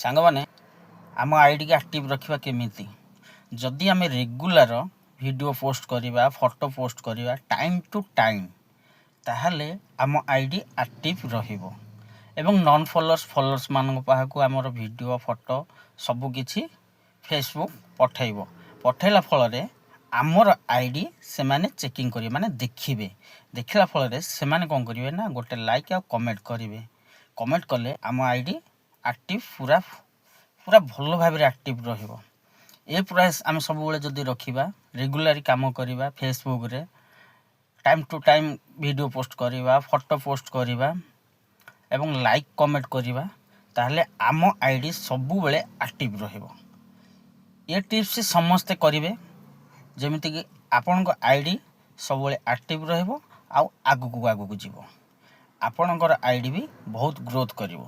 ସାଙ୍ଗମାନେ ଆମ ଆଇଡ଼ିକି ଆକ୍ଟିଭ୍ ରଖିବା କେମିତି? ଯଦି ଆମେ ରେଗୁଲାର ଭିଡ଼ିଓ ପୋଷ୍ଟ କରିବା, ଫଟୋ ପୋଷ୍ଟ କରିବା ଟାଇମ୍ ଟୁ ଟାଇମ୍, ତାହେଲେ ଆମ ଆଇଡ଼ି ଆକ୍ଟିଭ୍ ରହିବ ଏବଂ ନନ୍ ଫଲୋଅର୍ସ ମାନଙ୍କ ପାଖକୁ ଆମର ଭିଡ଼ିଓ ଫଟୋ ସବୁକିଛି ଫେସବୁକ୍ ପଠାଇଲା ଫଳରେ ଆମର ଆଇଡ଼ି ସେମାନେ ଚେକିଂ କରିବେ, ମାନେ ଦେଖିବେ। ଦେଖିଲା ଫଳରେ ସେମାନେ କ'ଣ କରିବେ ନା ଗୋଟେ ଲାଇକ୍ ଆଉ କମେଣ୍ଟ କରିବେ। କମେଣ୍ଟ କଲେ ଆମ ଆଇଡ଼ି ଆକ୍ଟିଭ୍ ପୁରା ଭଲ ଭାବରେ ଆକ୍ଟିଭ୍ ରହିବ। ଏ ପ୍ରୟାସ ଆମେ ସବୁବେଳେ ଯଦି ରଖିବା, ରେଗୁଲାରି କାମ କରିବା, ଫେସବୁକ୍ରେ time to time video post କରିବା, ଫଟୋ ପୋଷ୍ଟ କରିବା ଏବଂ ଲାଇକ୍ କମେଣ୍ଟ କରିବା, ତାହେଲେ ଆମ ଆଇଡ଼ି ସବୁବେଳେ ଆକ୍ଟିଭ୍ ରହିବ। ଏ ଟିପ୍ସ ସମସ୍ତେ କରିବେ, ଯେମିତିକି ଆପଣଙ୍କ ଆଇଡ଼ି ସବୁବେଳେ ଆକ୍ଟିଭ୍ ରହିବ ଆଉ ଆଗକୁ ଯିବ। ଆପଣଙ୍କର ଆଇଡ଼ି ବି ବହୁତ ଗ୍ରୋଥ୍ କରିବ।